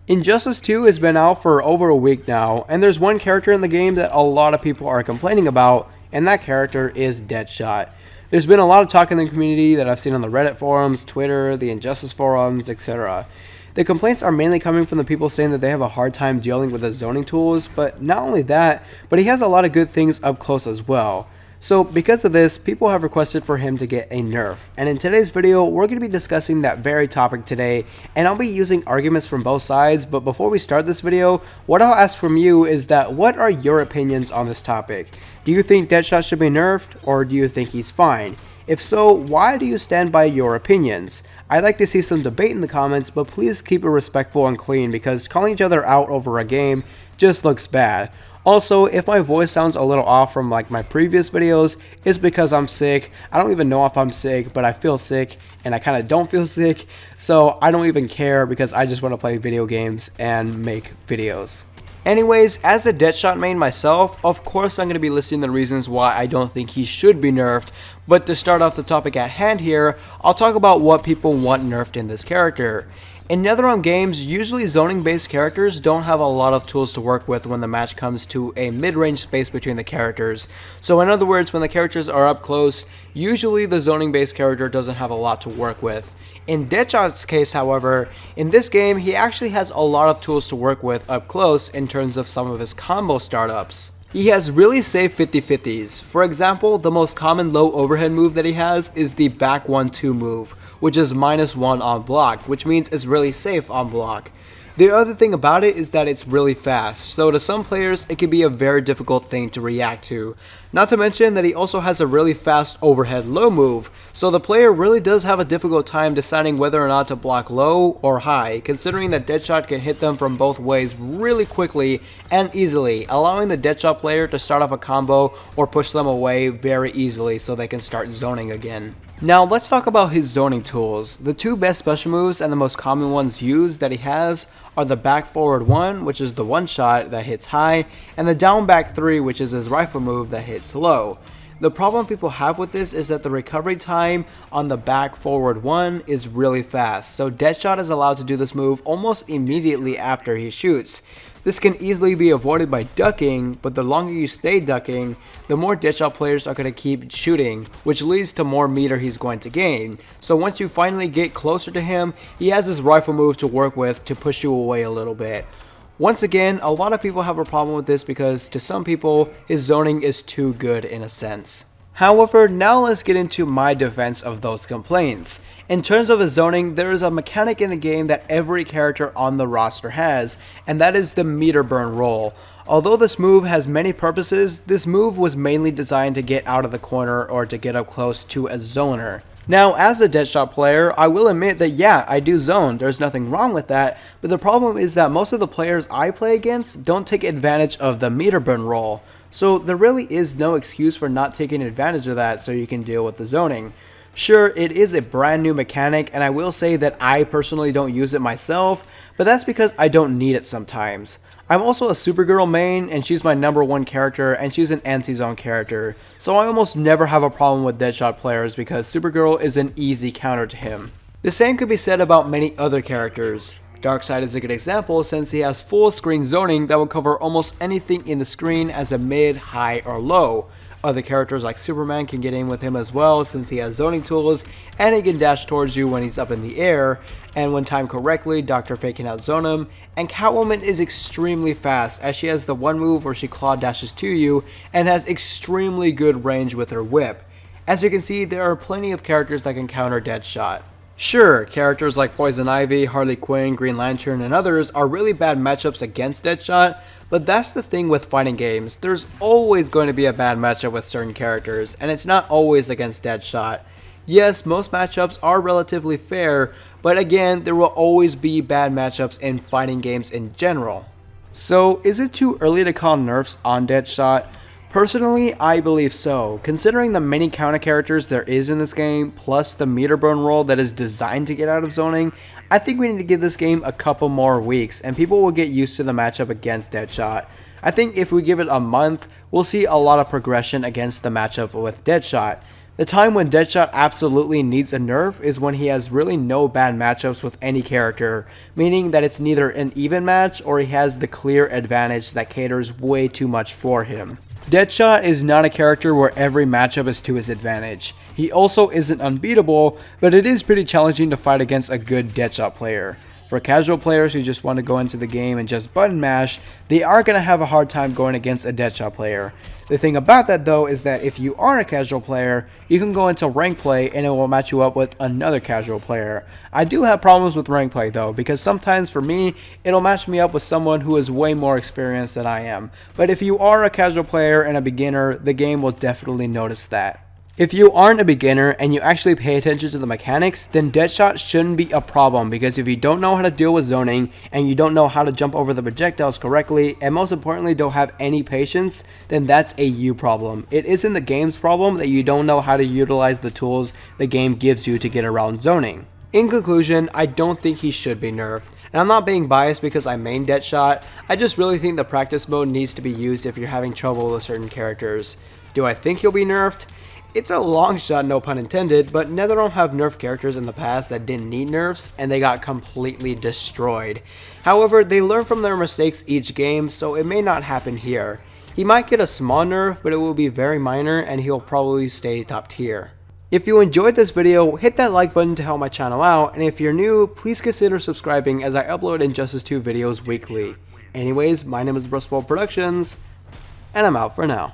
Injustice 2 has been out for over a week now, and there's one character in the game that a lot of people are complaining about, and that character is Deadshot. There's been a lot of talk in the community that I've seen on the Reddit forums, Twitter, the Injustice forums, etc. The complaints are mainly coming from the people saying that they have a hard time dealing with the zoning tools, but not only that, but he has a lot of good things up close as well. So because of this, people have requested for him to get a nerf, and in today's video we're going to be discussing that very topic today, and I'll be using arguments from both sides. But before we start this video, what I'll ask from you is that what are your opinions on this topic? Do you think Deadshot should be nerfed, or do you think he's fine? If so, why do you stand by your opinions? I'd like to see some debate in the comments, but please keep it respectful and clean, because calling each other out over a game just looks bad. Also, if my voice sounds a little off from like my previous videos, it's because I'm sick. I don't even know if I'm sick, but I feel sick and I kind of don't feel sick. So I don't even care because I just want to play video games and make videos. Anyways, as a Deadshot main myself, of course I'm going to be listing the reasons why I don't think he should be nerfed. But to start off the topic at hand here, I'll talk about what people want nerfed in this character. In NetherRealm games, usually zoning based characters don't have a lot of tools to work with when the match comes to a mid-range space between the characters. So in other words, when the characters are up close, usually the zoning based character doesn't have a lot to work with. In Deadshot's case, however, in this game he actually has a lot of tools to work with up close in terms of some of his combo startups. He has really safe 50-50s. For example, the most common low overhead move that he has is the back 1-2 move, which is -1 on block, which means it's really safe on block. The other thing about it is that it's really fast, so to some players it can be a very difficult thing to react to. Not to mention that he also has a really fast overhead low move, so the player really does have a difficult time deciding whether or not to block low or high, considering that Deadshot can hit them from both ways really quickly and easily, allowing the Deadshot player to start off a combo or push them away very easily so they can start zoning again. Now let's talk about his zoning tools. The two best special moves and the most common ones used that he has are the back forward 1, which is the one shot that hits high, and the down back 3, which is his rifle move that hits low. The problem people have with this is that the recovery time on the back forward 1 is really fast, so Deadshot is allowed to do this move almost immediately after he shoots. This can easily be avoided by ducking, but the longer you stay ducking, the more Deadshot players are going to keep shooting, which leads to more meter he's going to gain. So once you finally get closer to him, he has his rifle move to work with to push you away a little bit. Once again, a lot of people have a problem with this because to some people, his zoning is too good in a sense. However, now let's get into my defense of those complaints. In terms of his zoning, there is a mechanic in the game that every character on the roster has, and that is the meter burn roll. Although this move has many purposes, this move was mainly designed to get out of the corner or to get up close to a zoner. Now, as a Deadshot player, I will admit that yeah, I do zone, there's nothing wrong with that, but the problem is that most of the players I play against don't take advantage of the meter burn roll. So there really is no excuse for not taking advantage of that so you can deal with the zoning. Sure, it is a brand new mechanic, and I will say that I personally don't use it myself, but that's because I don't need it sometimes. I'm also a Supergirl main, and she's my #1 character, and she's an anti-zone character, so I almost never have a problem with Deadshot players because Supergirl is an easy counter to him. The same could be said about many other characters. Darkseid is a good example since he has full screen zoning that will cover almost anything in the screen as a mid, high, or low. Other characters like Superman can get in with him as well since he has zoning tools and he can dash towards you when he's up in the air, and when timed correctly, Dr. Fate can outzone him, and Catwoman is extremely fast as she has the one move where she claw dashes to you and has extremely good range with her whip. As you can see, there are plenty of characters that can counter Deadshot. Sure, characters like Poison Ivy, Harley Quinn, Green Lantern, and others are really bad matchups against Deadshot, but that's the thing with fighting games. There's always going to be a bad matchup with certain characters, and it's not always against Deadshot. Yes, most matchups are relatively fair, but again, there will always be bad matchups in fighting games in general. So, is it too early to call nerfs on Deadshot? Personally, I believe so, considering the many counter characters there is in this game, plus the meter burn roll that is designed to get out of zoning. I think we need to give this game a couple more weeks, and people will get used to the matchup against Deadshot. I think if we give it a month, we'll see a lot of progression against the matchup with Deadshot. The time when Deadshot absolutely needs a nerf is when he has really no bad matchups with any character, meaning that it's neither an even match or he has the clear advantage that caters way too much for him. Deadshot is not a character where every matchup is to his advantage. He also isn't unbeatable, but it is pretty challenging to fight against a good Deadshot player. For casual players who just want to go into the game and just button mash, they are going to have a hard time going against a Deadshot player. The thing about that though is that if you are a casual player, you can go into rank play and it will match you up with another casual player. I do have problems with rank play though, because sometimes for me, it'll match me up with someone who is way more experienced than I am. But if you are a casual player and a beginner, the game will definitely notice that. If you aren't a beginner and you actually pay attention to the mechanics, then Deadshot shouldn't be a problem, because if you don't know how to deal with zoning and you don't know how to jump over the projectiles correctly, and most importantly don't have any patience, then that's a you problem. It isn't the game's problem that you don't know how to utilize the tools the game gives you to get around zoning. In conclusion, I don't think he should be nerfed. And I'm not being biased because I main Deadshot, I just really think the practice mode needs to be used if you're having trouble with certain characters. Do I think he'll be nerfed? It's a long shot, no pun intended, but NetherRealm have nerf characters in the past that didn't need nerfs and they got completely destroyed. However, they learn from their mistakes each game, so it may not happen here. He might get a small nerf, but it will be very minor and he'll probably stay top tier. If you enjoyed this video, hit that like button to help my channel out, and if you're new, please consider subscribing as I upload Injustice 2 videos weekly. Anyways, my name is Brustball Productions, and I'm out for now.